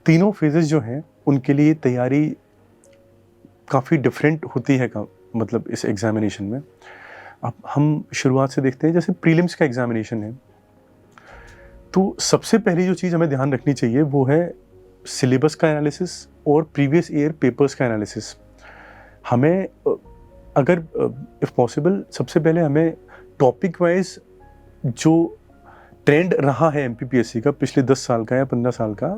तीनों फेजेस जो हैं उनके लिए तैयारी काफ़ी डिफरेंट होती है मतलब इस एग्जामिनेशन में। अब हम शुरुआत से देखते हैं, जैसे प्रीलिम्स का एग्जामिनेशन है, तो सबसे पहली जो चीज़ हमें ध्यान रखनी चाहिए वो है सिलेबस का एनालिसिस और प्रीवियस ईयर पेपर्स का एनालिसिस। हमें अगर इफ़ पॉसिबल सबसे पहले हमें टॉपिक वाइज जो ट्रेंड रहा है एमपीपीएससी का पिछले 10 साल का या 15 साल का,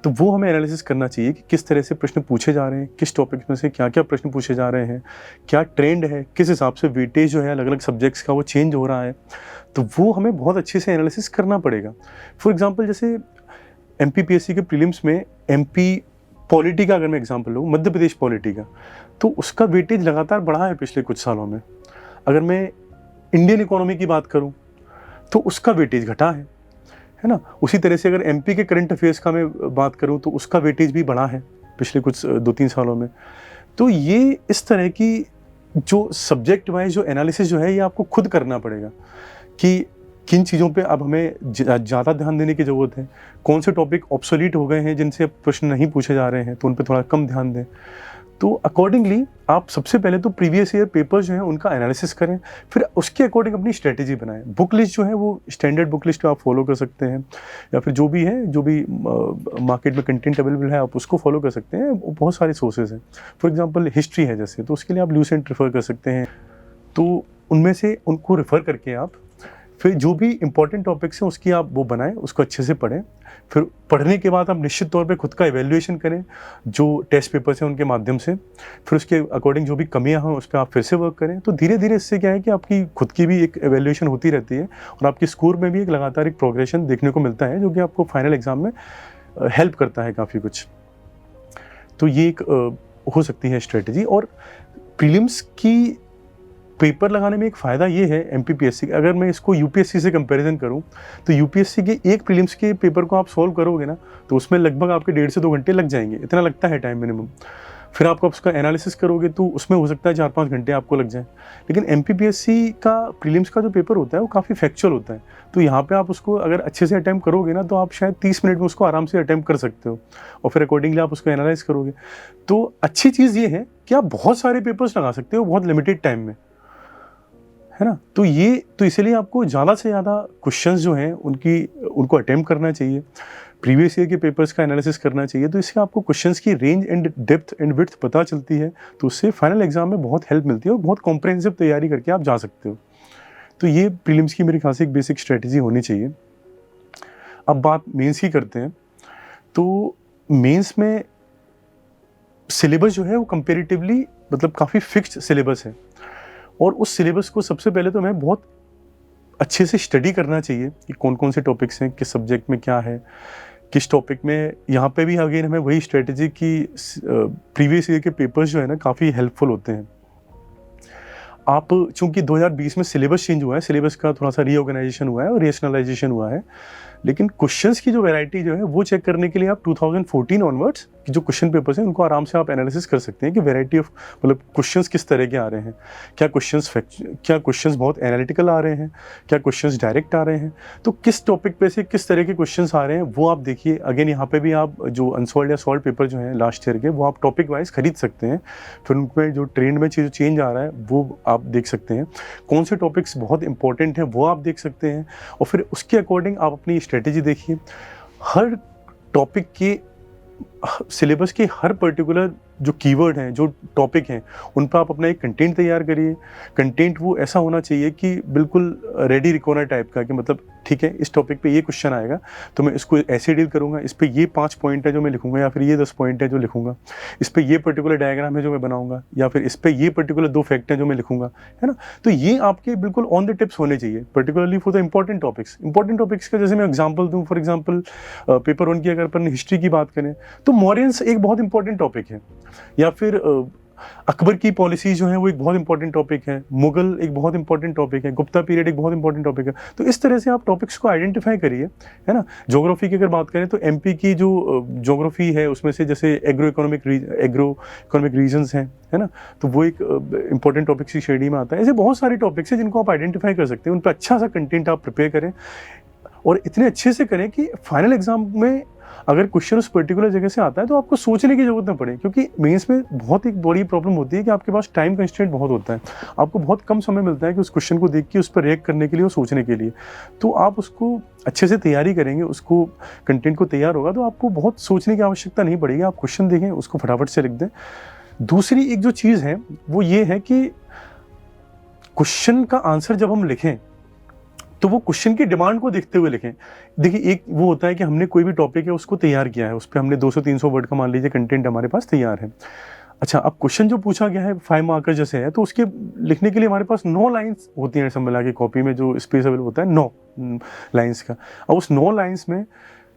तो वो हमें एनालिसिस करना चाहिए कि किस तरह से प्रश्न पूछे जा रहे हैं, किस टॉपिक में से क्या-क्या प्रश्न पूछे जा रहे हैं, क्या ट्रेंड है, किस हिसाब से वेटेज जो है अलग-अलग सब्जेक्ट्स का वो चेंज हो रहा है। तो वो हमें बहुत अच्छे से एनालिसिस करना पड़ेगा। फॉर एग्ज़ाम्पल जैसे एमपीपीएससी के प्रीलिम्स में एमपी पॉलिटी का अगर मैं एग्ज़ाम्पल लूँ, मध्य प्रदेश पॉलिटी का, तो उसका वेटेज लगातार बढ़ा है पिछले कुछ सालों में। अगर मैं इंडियन इकोनॉमी की बात करूँ तो उसका वेटेज घटा है ना? उसी तरह से अगर एमपी के करंट अफेयर्स का मैं बात करूँ तो उसका वेटेज भी बढ़ा है पिछले कुछ 2-3 सालों में। तो ये इस तरह की जो सब्जेक्ट वाइज जो एनालिसिस जो है ये आपको खुद करना पड़ेगा कि किन चीज़ों पे अब हमें ज़्यादा ध्यान देने की ज़रूरत है, कौन से टॉपिक ऑब्सोलीट हो गए हैं जिनसे अब प्रश्न नहीं पूछे जा रहे हैं तो उन पे थोड़ा कम ध्यान दें। तो अकॉर्डिंगली आप सबसे पहले तो प्रीवियस ईयर पेपर्स जो हैं उनका एनालिसिस करें, फिर उसके अकॉर्डिंग अपनी स्ट्रेटेजी बनाएं। बुक लिस्ट जो है वो स्टैंडर्ड बुक लिस्ट आप फॉलो कर सकते हैं, या फिर जो भी है, जो भी मार्केट में कंटेंट अवेलेबल है आप उसको फॉलो कर सकते हैं। बहुत सारे सोर्सेज हैं। फॉर एग्जांपल हिस्ट्री है जैसे, तो उसके लिए आप ल्यूसेंट रेफर कर सकते हैं। तो उनमें से उनको रेफ़र करके आप फिर जो भी इंपॉर्टेंट टॉपिक्स हैं उसकी आप वो बनाएं, उसको अच्छे से पढ़ें। फिर पढ़ने के बाद आप निश्चित तौर पे खुद का इवैल्यूएशन करें जो टेस्ट पेपर्स हैं उनके माध्यम से। फिर उसके अकॉर्डिंग जो भी कमियां हों उस पर आप फिर से वर्क करें। तो धीरे धीरे इससे क्या है कि आपकी खुद की भी एक इवैल्यूएशन होती रहती है और आपके स्कोर में भी एक लगातार एक प्रोग्रेशन देखने को मिलता है, जो कि आपको फाइनल एग्जाम में हेल्प करता है काफ़ी कुछ। तो ये एक हो सकती है स्ट्रेटजी। और प्रीलिम्स की पेपर लगाने में एक फ़ायदा ये है एमपीपीएससी का, अगर मैं इसको यूपीएससी से कंपैरिजन करूं तो यूपीएससी के एक प्रीलिम्स के पेपर को आप सॉल्व करोगे ना तो उसमें लगभग आपके 1.5 से 2 घंटे लग जाएंगे, इतना लगता है टाइम मिनिमम। फिर आप उसका एनालिसिस करोगे तो उसमें हो सकता है 4-5 घंटे आपको लग जाए। लेकिन एमपीपीएससी का प्रीलिम्स का जो पेपर होता है वो काफ़ी फैक्चुअल होता है, तो यहाँ पे आप उसको अगर अच्छे से अटैम्प्ट करोगे ना तो आप शायद 30 मिनट में उसको आराम से अटैम्प्ट कर सकते हो और फिर अकॉर्डिंगली आप उसको एनालाइज करोगे। तो अच्छी चीज़ ये है कि आप बहुत सारे पेपर्स लगा सकते हो बहुत लिमिटेड टाइम में, है ना? तो इसलिए आपको ज़्यादा से ज़्यादा क्वेश्चंस जो हैं उनको अटेम्प्ट करना चाहिए, प्रीवियस ईयर के पेपर्स का एनालिसिस करना चाहिए। तो इससे आपको क्वेश्चंस की range and depth and width पता चलती है, तो उससे फाइनल एग्जाम में बहुत हेल्प मिलती है और बहुत कॉम्प्रिहेंसिव तैयारी करके आप जा सकते हो। तो ये प्रीलिम्स की मेरे ख्याल से एक बेसिक स्ट्रेटजी होनी चाहिए। अब बात मेंस की करते हैं। तो मेंस में सिलेबस जो है वो कंपैरेटिवली मतलब काफ़ी फिक्स्ड सिलेबस है और उस सिलेबस को सबसे पहले तो हमें बहुत अच्छे से स्टडी करना चाहिए कि कौन-कौन से टॉपिक्स हैं, किस सब्जेक्ट में क्या है, किस टॉपिक में। यहाँ पे भी अगेन हमें वही स्ट्रेटजी की प्रीवियस ईयर के पेपर्स जो है ना काफ़ी हेल्पफुल होते हैं। आप चूँकि 2020 में सिलेबस चेंज हुआ है, सिलेबस का थोड़ा-सा रीऑर्गनाइजेशन हुआ है और रेशनलाइजेशन हुआ है, लेकिन क्वेश्चंस की जो वैरायटी जो है वो चेक करने के लिए आप 2014 ऑनवर्ड्स की जो क्वेश्चन पेपर्स हैं उनको आराम से आप एनालिसिस कर सकते हैं कि वैरायटी ऑफ मतलब क्वेश्चंस किस तरह के आ रहे हैं, क्या क्वेश्चंस बहुत एनालिटिकल आ रहे हैं, क्या क्वेश्चंस डायरेक्ट आ रहे हैं। तो किस टॉपिक पे से किस तरह के क्वेश्चंस आ रहे हैं वो आप देखिए। अगेन यहाँ पे भी आप जो अनसॉल्व्ड या सॉल्व्ड पेपर जो हैं लास्ट ईयर के वो आप टॉपिक वाइज खरीद सकते हैं, फिर उनमें जो ट्रेंड में चेंज आ रहा है वो आप देख सकते हैं, कौन से टॉपिक्स बहुत इंपॉर्टेंट हैं वो आप देख सकते हैं और फिर उसके अकॉर्डिंग आप अपनी स्ट्रेटेजी देखिए। हर टॉपिक के सिलेबस के हर पर्टिकुलर जो कीवर्ड हैं, जो टॉपिक हैं, उन पर आप अपना एक कंटेंट तैयार करिए। कंटेंट वो ऐसा होना चाहिए कि बिल्कुल रेडी रिकॉर्डर टाइप का, कि मतलब ठीक है इस टॉपिक पे ये क्वेश्चन आएगा तो मैं इसको ऐसे डील करूँगा, इस पे ये 5 पॉइंट है जो मैं लिखूँगा या फिर ये 10 पॉइंट है जो लिखूँगा, इस पे ये पर्टिकुलर डायग्राम है जो मैं बनाऊँगा या फिर इस पे ये पर्टिकुलर 2 फैक्ट हैं जो मैं लिखूँगा, है ना? तो ये आपके बिल्कुल ऑन द टिप्स होने चाहिए, particularly for the important topics का। जैसे मैं एग्जाम्पल दूँ, फॉर एग्जाम्पल पेपर 1 की अगर अपन हिस्ट्री की बात करें तो मौर्यंस एक बहुत इंपॉर्टेंट टॉपिक है, या फिर अकबर की पॉलिसी जो है वो एक बहुत इंपॉर्टेंट टॉपिक है, मुगल एक बहुत इंपॉर्टेंट टॉपिक है, गुप्ता पीरियड एक बहुत इंपॉर्टेंट टॉपिक है। तो इस तरह से आप टॉपिक्स को आइडेंटिफाई करिए, है ना? ज्योग्राफी की अगर बात करें तो एमपी की जो ज्योग्राफी है उसमें से जैसे एग्रो इकोनॉमिक रीजन्स हैं, है ना? तो वो एक इंपॉर्टेंट टॉपिक्स की श्रेणी में आता है। ऐसे बहुत सारे टॉपिक्स हैं जिनको आप आइडेंटिफाई कर सकते हैं, उन पर अच्छा सा कंटेंट आप प्रिपेयर करें और इतने अच्छे से करें कि फाइनल एग्जाम में अगर क्वेश्चन उस पर्टिकुलर जगह से आता है तो आपको सोचने की जरूरत ना पड़े, क्योंकि मेंस में बहुत एक बड़ी प्रॉब्लम होती है कि आपके पास टाइम कंस्ट्रेंट बहुत होता है, आपको बहुत कम समय मिलता है कि उस क्वेश्चन को देख के उस पर रिएक्ट करने के लिए और सोचने के लिए। तो आप उसको अच्छे से तैयारी करेंगे, उसको कंटेंट को तैयार होगा तो आपको बहुत सोचने की आवश्यकता नहीं पड़ेगी, आप क्वेश्चन देखें उसको फटाफट से लिख दें। दूसरी एक जो चीज़ है वो ये है कि क्वेश्चन का आंसर जब हम लिखें तो वो क्वेश्चन की डिमांड को देखते हुए लिखें। देखिए, एक वो होता है कि हमने कोई भी टॉपिक है उसको तैयार किया है, उस पे हमने 200-300 वर्ड का मान लीजिए कंटेंट हमारे पास तैयार है। अच्छा, अब क्वेश्चन जो पूछा गया है 5 मार्कर जैसे है, तो उसके लिखने के लिए हमारे पास 9 लाइन्स होती हैं, सब मिला के कॉपी में जो स्पेस अवेलेबल होता है 9 लाइन्स का। अब उस 9 लाइन्स में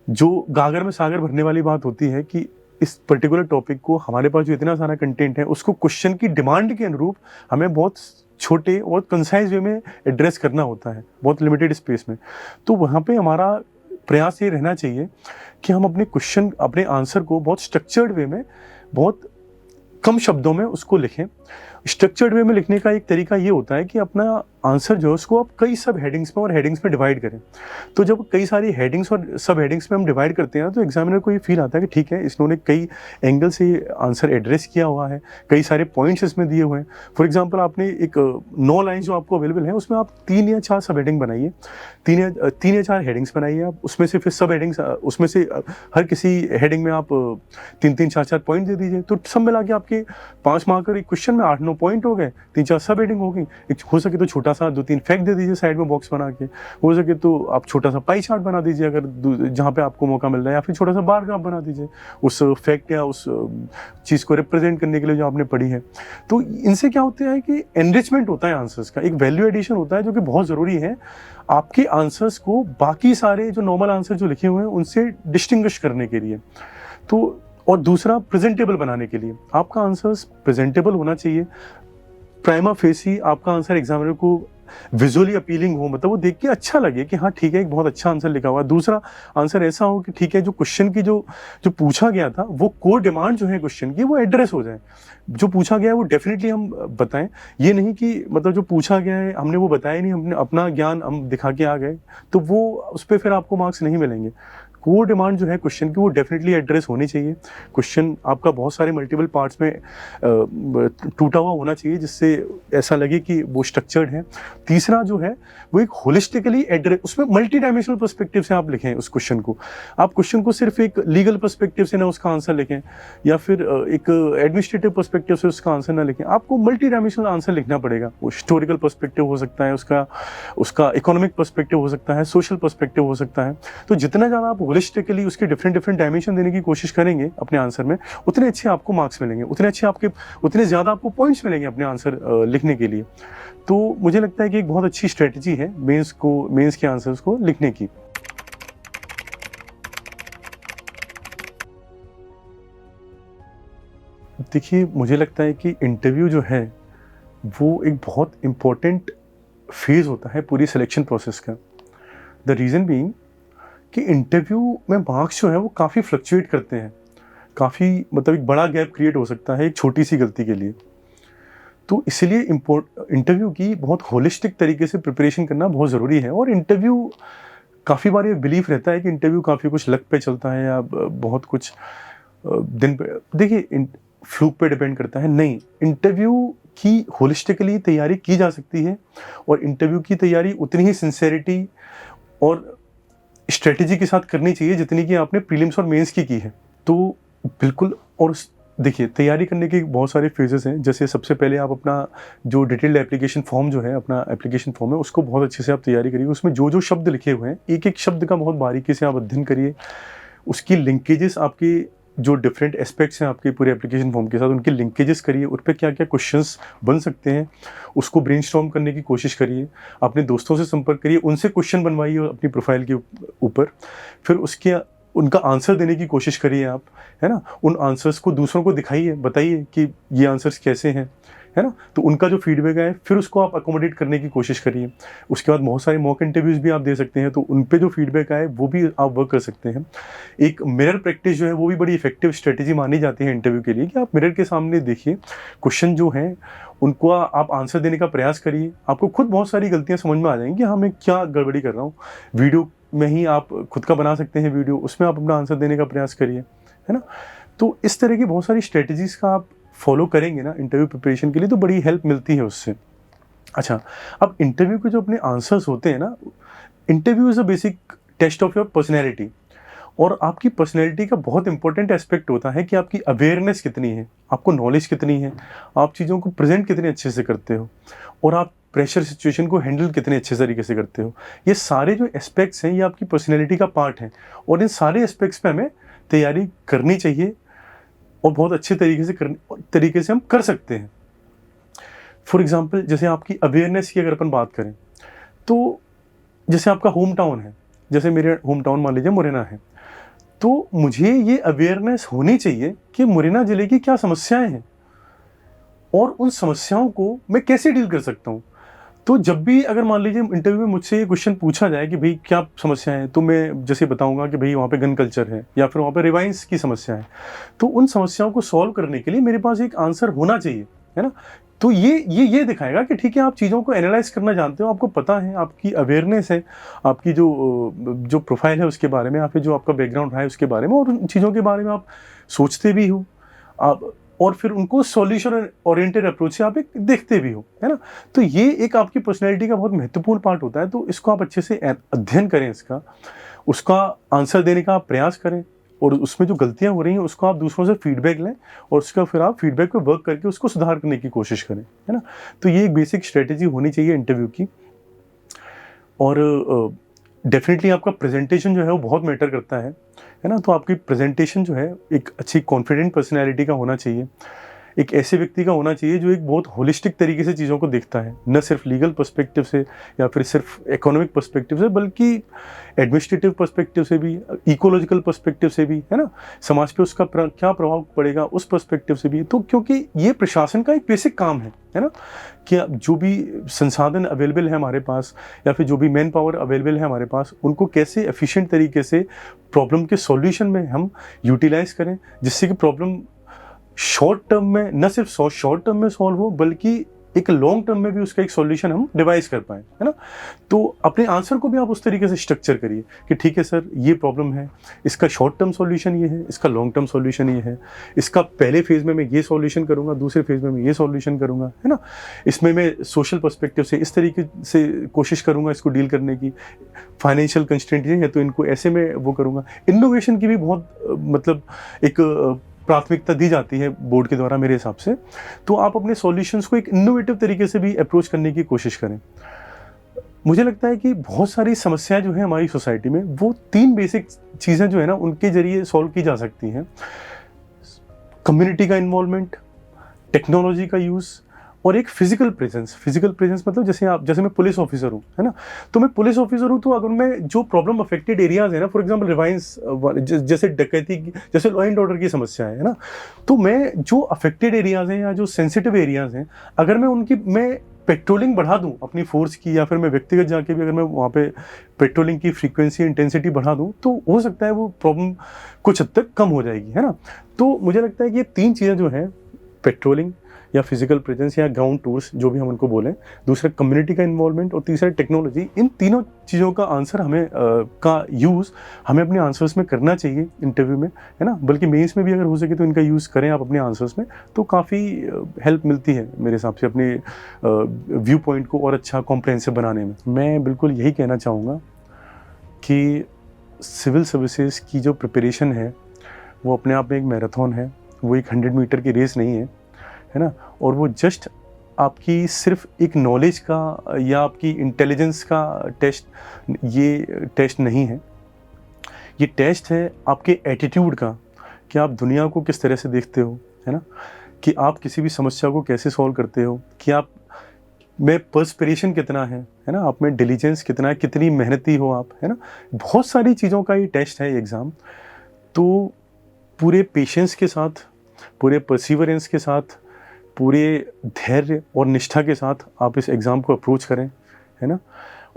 जो गागर में सागर भरने वाली बात होती है कि इस पर्टिकुलर टॉपिक को हमारे पास जो इतना सारा कंटेंट है उसको क्वेश्चन की डिमांड के अनुरूप हमें बहुत छोटे और कंसाइज वे में एड्रेस करना होता है, बहुत लिमिटेड स्पेस में। तो वहाँ पे हमारा प्रयास ये रहना चाहिए कि हम अपने क्वेश्चन, अपने आंसर को बहुत स्ट्रक्चर्ड वे में, बहुत कम शब्दों में उसको लिखें। स्ट्रक्चर्ड वे में लिखने का एक तरीका ये होता है कि अपना आंसर जो है उसको आप कई सब हेडिंग्स में और हेडिंग्स में डिवाइड करें। तो जब कई सारी हेडिंग्स और सब हेडिंग्स में हम डिवाइड करते हैं तो एग्जामिनर को ये फील आता है कि ठीक है, इन्होंने कई एंगल से आंसर एड्रेस किया हुआ है, कई सारे पॉइंट्स इसमें दिए हुए हैं। फॉर एग्जाम्पल, आपने एक 9 लाइन जो आपको अवेलेबल है उसमें आप 3 या 4 सब हेडिंग बनाइए, 3 या 4 हेडिंग्स बनाइए आप, उसमें से फिर सब हेडिंग्स, उसमें से हर किसी हेडिंग में आप 3-3, 4-4 पॉइंट दे दीजिए। तो सब मिला के आपके 5 मार्कर एक क्वेश्चन में 8-9 पॉइंट हो गए, 3-4 सब हेडिंग हो गई। हो सके तो छोटा सा 2-3 फैक्ट दे दीजिए साइड में बॉक्स बना के, हो सके तो आप छोटा सा पाई चार्ट बना दीजिए अगर जहाँ पे आपको मौका मिल रहा है, या फिर छोटा सा बार ग्राफ बना दीजिए उस फैक्ट या उस चीज़ को रिप्रेजेंट करने के लिए जो आपने पढ़ी है। तो इनसे क्या होता है कि एनरिचमेंट होता है आंसर्स का, एक वैल्यू एडिशन होता है जो कि बहुत ज़रूरी है आपके आंसर्स को बाकी सारे जो नॉर्मल आंसर जो लिखे हुए हैं उनसे डिस्टिंग्विश करने के लिए। तो और दूसरा, प्रेजेंटेबल बनाने के लिए आपका आंसर्स प्रेजेंटेबल होना चाहिए। प्राइमा फेसी आपका आंसर एग्जामिनर को विजुअली अपीलिंग हो, मतलब वो देख के अच्छा लगे कि हाँ ठीक है, एक बहुत अच्छा आंसर लिखा हुआ है। दूसरा, आंसर ऐसा हो कि ठीक है, जो क्वेश्चन की जो पूछा गया था वो कोर डिमांड जो है क्वेश्चन की वो एड्रेस हो जाए। जो पूछा गया है वो डेफिनेटली हम बताएं, ये नहीं कि मतलब जो पूछा गया है हमने वो बताया नहीं, हमने अपना ज्ञान हम दिखा के आ गए, तो वो उस पर फिर आपको मार्क्स नहीं मिलेंगे। कोर डिमांड जो है क्वेश्चन की वो डेफिनेटली एड्रेस होनी चाहिए। क्वेश्चन आपका बहुत सारे मल्टीपल पार्ट्स में टूटा हुआ होना चाहिए जिससे ऐसा लगे कि वो स्ट्रक्चर्ड है। तीसरा जो है वो एक होलिस्टिकली एड्रेस, उसमें मल्टी डायमेंशनल पर्सपेक्टिव से आप लिखें उस क्वेश्चन को। आप क्वेश्चन को सिर्फ एक लीगल पर्सपेक्टिव से ना उसका आंसर लिखें, या फिर एक एडमिनिस्ट्रेटिव पर्सपेक्टिव से उसका आंसर ना लिखें। आपको मल्टी डायमेंशनल आंसर लिखना पड़ेगा। वो हिस्टोरिकल पर्सपेक्टिव हो सकता है, उसका इकोनॉमिक पर्सपेक्टिव हो सकता है, सोशल पर्सपेक्टिव हो सकता है। तो जितना ज़्यादा आप होलिस्टिकली उसके डिफरेंट डायमेंशन देने की कोशिश करेंगे अपने आंसर में, उतने अच्छे आपको मार्क्स मिलेंगे, उतने ज़्यादा आपको पॉइंट्स मिलेंगे अपने आंसर लिखने के लिए। तो मुझे लगता है कि एक बहुत अच्छी स्ट्रेटजी है मेंस के आंसर्स को लिखने की। देखिए, मुझे लगता है कि इंटरव्यू जो है वो एक बहुत इम्पोर्टेंट फेज़ होता है पूरी सिलेक्शन प्रोसेस का। द रीज़न बीइंग कि इंटरव्यू में मार्क्स जो है वो काफ़ी फ्लक्चुएट करते हैं, काफ़ी मतलब एक बड़ा गैप क्रिएट हो सकता है एक छोटी सी गलती के लिए। तो इसलिए इंटरव्यू की बहुत होलिस्टिक तरीके से प्रिपरेशन करना बहुत ज़रूरी है। और इंटरव्यू काफ़ी बार ये बिलीफ रहता है कि इंटरव्यू काफ़ी कुछ लक पे चलता है या बहुत कुछ दिन पे, देखिए फ्लूक पे डिपेंड करता है। नहीं, इंटरव्यू की होलिस्टिकली तैयारी की जा सकती है और इंटरव्यू की तैयारी उतनी ही सिंसेरिटी और स्ट्रेटेजी के साथ करनी चाहिए जितनी कि आपने प्रीलिम्स और मेंस की है। तो बिल्कुल, और देखिए तैयारी करने के बहुत सारे फेजेस हैं। जैसे सबसे पहले आप अपना जो डिटेल्ड एप्लीकेशन फॉर्म जो है, अपना एप्लीकेशन फॉर्म है, उसको बहुत अच्छे से आप तैयारी करिए। उसमें जो जो शब्द लिखे हुए हैं, एक एक शब्द का बहुत बारीकी से आप अध्ययन करिए। उसकी लिंकेजेस, आपकी जो डिफरेंट एस्पेक्ट्स हैं आपके पूरे एप्लीकेशन फॉर्म के साथ, उनके लिंकेजेस करिए, उन पर क्या क्या क्वेश्चंस बन सकते हैं उसको ब्रेनस्टॉर्म करने की कोशिश करिए। अपने दोस्तों से संपर्क करिए, उनसे क्वेश्चन बनवाइए अपनी प्रोफाइल के ऊपर, फिर उनका आंसर देने की कोशिश करिए आप, है ना। उन आंसर्स को दूसरों को दिखाइए, बताइए कि ये आंसर्स कैसे हैं, है ना। तो उनका जो फीडबैक है फिर उसको आप अकोमोडेट करने की कोशिश करिए। उसके बाद बहुत सारे मॉक इंटरव्यूज़ भी आप दे सकते हैं, तो उन पे जो फीडबैक आए वो भी आप वर्क कर सकते हैं। एक मिरर प्रैक्टिस जो है वो भी बड़ी इफेक्टिव स्ट्रेटेजी मानी जाती है इंटरव्यू के लिए, कि आप मिरर के सामने देखिए, क्वेश्चन जो हैं उनको आप आंसर देने का प्रयास करिए। आपको खुद बहुत सारी गलतियाँ समझ में आ जाएंगी कि हाँ मैं क्या गड़बड़ी कर रहा हूँ। में ही आप खुद का बना सकते हैं वीडियो, उसमें आप अपना आंसर देने का प्रयास करिए, है ना। तो इस तरह की बहुत सारी स्ट्रेटजीज़ का आप फॉलो करेंगे ना इंटरव्यू प्रिपरेशन के लिए, तो बड़ी हेल्प मिलती है उससे। अच्छा, अब इंटरव्यू के जो अपने आंसर्स होते हैं ना, interview is a basic test of your personality, और आपकी पर्सनैलिटी का बहुत इंपॉर्टेंट एस्पेक्ट होता है कि आपकी अवेयरनेस कितनी है, आपको नॉलेज कितनी है, आप चीज़ों को प्रेजेंट कितने अच्छे से करते हो, और आप प्रेशर सिचुएशन को हैंडल कितने अच्छे तरीके से करते हो। ये सारे जो एस्पेक्ट्स हैं ये आपकी पर्सनैलिटी का पार्ट है, और इन सारे एस्पेक्ट्स पे हमें तैयारी करनी चाहिए, और बहुत अच्छे तरीके से हम कर सकते हैं। फॉर एग्ज़ाम्पल, जैसे आपकी अवेयरनेस की अगर अपन बात करें, तो जैसे आपका होम टाउन है, जैसे मेरे होम टाउन मान लीजिए मुरैना है, तो मुझे ये अवेयरनेस होनी चाहिए कि मुरैना ज़िले की क्या समस्याएँ हैं, और उन समस्याओं को मैं कैसे डील कर सकता हूँ। तो जब भी अगर मान लीजिए इंटरव्यू में मुझसे ये क्वेश्चन पूछा जाए कि भई क्या समस्या है, तो मैं जैसे बताऊँगा कि भई वहाँ पे गन कल्चर है, या फिर वहाँ पे रिवाइंस की समस्या है। तो उन समस्याओं को सॉल्व करने के लिए मेरे पास एक आंसर होना चाहिए, है ना? तो ये दिखाएगा कि ठीक है, आप चीज़ों को एनालाइज़ करना जानते हो, आपको पता है, आपकी अवेयरनेस है, आपकी जो प्रोफ़ाइल है उसके बारे में, या फिर जो आपका बैकग्राउंड रहा है उसके बारे में, और उन चीज़ों के बारे में आप सोचते भी हो। आप और फिर उनको सॉल्यूशन ओरिएंटेड अप्रोच से आप एक देखते भी हो, है ना? तो ये एक आपकी पर्सनैलिटी का बहुत महत्वपूर्ण पार्ट होता है, तो इसको आप अच्छे से अध्ययन करें इसका, उसका आंसर देने का आप प्रयास करें, और उसमें जो गलतियाँ हो रही हैं उसको आप दूसरों से फीडबैक लें, और उसका फिर आप फीडबैक पे वर्क करके उसको सुधार करने की कोशिश करें, है ना? तो ये एक बेसिक स्ट्रैटेजी होनी चाहिए इंटरव्यू की। और डेफ़िनेटली आपका प्रेज़ेंटेशन जो है वो बहुत मैटर करता है ना? तो आपकी प्रेज़ेंटेशन जो है एक अच्छी कॉन्फिडेंट पर्सनैलिटी का होना चाहिए। एक ऐसे व्यक्ति का होना चाहिए जो एक बहुत होलिस्टिक तरीके से चीज़ों को देखता है, न सिर्फ लीगल पर्सपेक्टिव से या फिर सिर्फ इकोनॉमिक पर्सपेक्टिव से, बल्कि एडमिनिस्ट्रेटिव पर्सपेक्टिव से भी, इकोलॉजिकल पर्सपेक्टिव से भी, है ना? समाज पे उसका क्या प्रभाव पड़ेगा उस पर्सपेक्टिव से भी। तो क्योंकि ये प्रशासन का एक बेसिक काम है ना? कि जो भी संसाधन अवेलेबल है हमारे पास, या फिर जो भी मैन पावर अवेलेबल है हमारे पास, उनको कैसे एफिशिएंट तरीके से प्रॉब्लम के सॉल्यूशन में हम यूटिलाइज़ करें, जिससे कि प्रॉब्लम शॉर्ट टर्म में, न सिर्फ शॉर्ट टर्म में सॉल्व हो, बल्कि एक लॉन्ग टर्म में भी उसका एक सॉल्यूशन हम डिवाइस कर पाएँ, है ना? तो अपने आंसर को भी आप उस तरीके से स्ट्रक्चर करिए कि ठीक है सर, ये प्रॉब्लम है, इसका शॉर्ट टर्म सॉल्यूशन ये है, इसका लॉन्ग टर्म सॉल्यूशन ये है, इसका पहले फेज़ में मैं ये सॉल्यूशन करूँगा, दूसरे फेज़ में मैं ये सॉल्यूशन करूँगा, है ना? इसमें मैं सोशल पर्सपेक्टिव से इस तरीके से कोशिश करूँगा इसको डील करने की, फाइनेंशियल कंस्ट्रेंट ये है तो इनको ऐसे में वो करूँगा। इनोवेशन की भी बहुत मतलब एक प्राथमिकता दी जाती है बोर्ड के द्वारा मेरे हिसाब से। तो आप अपने सॉल्यूशंस को एक इनोवेटिव तरीके से भी अप्रोच करने की कोशिश करें। मुझे लगता है कि बहुत सारी समस्याएँ जो हैं हमारी सोसाइटी में, वो 3 बेसिक चीज़ें जो है ना उनके ज़रिए सॉल्व की जा सकती हैं। कम्युनिटी का इन्वॉल्वमेंट, टेक्नोलॉजी का यूज़, और एक फिजिकल प्रेजेंस मतलब जैसे मैं पुलिस ऑफिसर हूँ, है ना? तो मैं पुलिस ऑफिसर हूँ, तो अगर मैं जो प्रॉब्लम अफेक्टेड एरियाज़ है ना, फॉर एग्जांपल रिवाइंस जैसे डकैती की, जैसे लॉ एंड ऑर्डर की समस्या है ना, तो मैं जो अफेक्टेड एरियाज़ हैं या जो सेंसिटिव एरियाज़ हैं, अगर मैं पेट्रोलिंग बढ़ा दूँ अपनी फोर्स की, या फिर मैं व्यक्तिगत जाके भी अगर मैं वहाँ पे पेट्रोलिंग की फ्रीक्वेंसी, इंटेंसिटी बढ़ा दूँ, तो हो सकता है वो प्रॉब्लम कुछ हद तक कम हो जाएगी, है ना? तो मुझे लगता है कि ये 3 चीज़ें जो हैं, पेट्रोलिंग या फिजिकल प्रेजेंस या ग्राउंड टूर्स जो भी हम उनको बोलें, दूसरा कम्युनिटी का इन्वॉल्वमेंट, और तीसरा टेक्नोलॉजी, इन तीनों चीज़ों का आंसर का यूज़ हमें अपने आंसर्स में करना चाहिए इंटरव्यू में, है ना? बल्कि मेंस में भी अगर हो सके तो इनका यूज़ करें आप अपने आंसर्स में, तो काफ़ी हेल्प मिलती है मेरे हिसाब से अपने व्यू पॉइंट को और अच्छा कॉम्प्रिहेंसिव बनाने में। मैं बिल्कुल यही कहना चाहूँगा कि सिविल सर्विसेज की जो प्रिपरेशन है वो अपने आप में एक मैराथन है, वो एक 100 मीटर की रेस नहीं है ना? और वो जस्ट आपकी सिर्फ एक नॉलेज का या आपकी इंटेलिजेंस का ये टेस्ट नहीं है। ये टेस्ट है आपके एटीट्यूड का, कि आप दुनिया को किस तरह से देखते हो, है ना? कि आप किसी भी समस्या को कैसे सॉल्व करते हो, कि आप में पर्सपिरेशन कितना है ना? आप में डिलीजेंस कितना है, कितनी मेहनती हो आप, है ना? बहुत सारी चीज़ों का ये टेस्ट है, ये एग्ज़ाम। तो पूरे पेशेंस के साथ, पूरे परसिवरेंस के साथ, पूरे धैर्य और निष्ठा के साथ आप इस एग्ज़ाम को अप्रोच करें, है ना?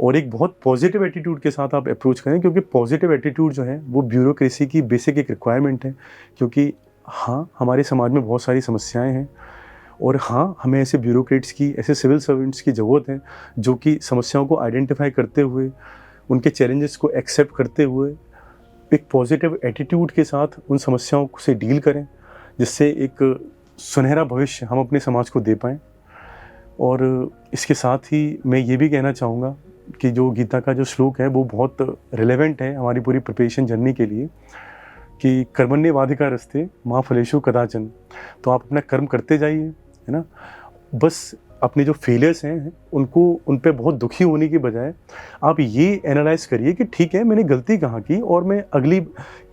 और एक बहुत पॉजिटिव एटीट्यूड के साथ आप अप्रोच करें, क्योंकि पॉजिटिव एटीट्यूड जो है वो ब्यूरोक्रेसी की बेसिक एक रिक्वायरमेंट है। क्योंकि हाँ, हमारे समाज में बहुत सारी समस्याएं हैं, और हाँ, हमें ऐसे ब्यूरोक्रेट्स की, ऐसे सिविल सर्वेंट्स की ज़रूरत है जो कि समस्याओं को आइडेंटिफाई करते हुए उनके चैलेंजेस को एक्सेप्ट करते हुए एक पॉजिटिव एटीट्यूड के साथ उन समस्याओं से डील करें, जिससे एक सुनहरा भविष्य हम अपने समाज को दे पाएँ। और इसके साथ ही मैं ये भी कहना चाहूँगा कि जो गीता का जो श्लोक है वो बहुत रिलेवेंट है हमारी पूरी प्रिपरेशन जर्नी के लिए, कि कर्मण्येवाधिकारस्ते मा फलेषु कदाचन। तो आप अपना कर्म करते जाइए, है ना। बस अपने जो फेलियर्स हैं उनको उन पे बहुत दुखी होने की बजाय आप ये एनालाइज करिए कि ठीक है, मैंने गलती कहाँ की और मैं अगली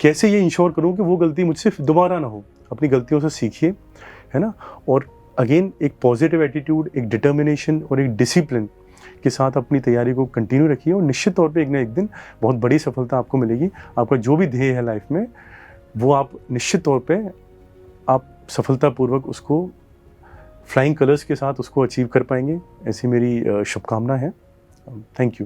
कैसे ये इंश्योर करूँ कि वो गलती मुझसे दोबारा ना हो। अपनी गलतियों से सीखिए, है ना। और अगेन एक पॉजिटिव एटीट्यूड, एक डिटर्मिनेशन और एक डिसिप्लिन के साथ अपनी तैयारी को कंटिन्यू रखिए और निश्चित तौर पे एक ना एक दिन बहुत बड़ी सफलता आपको मिलेगी। आपका जो भी ध्येय है लाइफ में, वो आप निश्चित तौर पे आप सफलतापूर्वक उसको फ्लाइंग कलर्स के साथ उसको अचीव कर पाएंगे। ऐसी मेरी शुभकामना है। Thank you.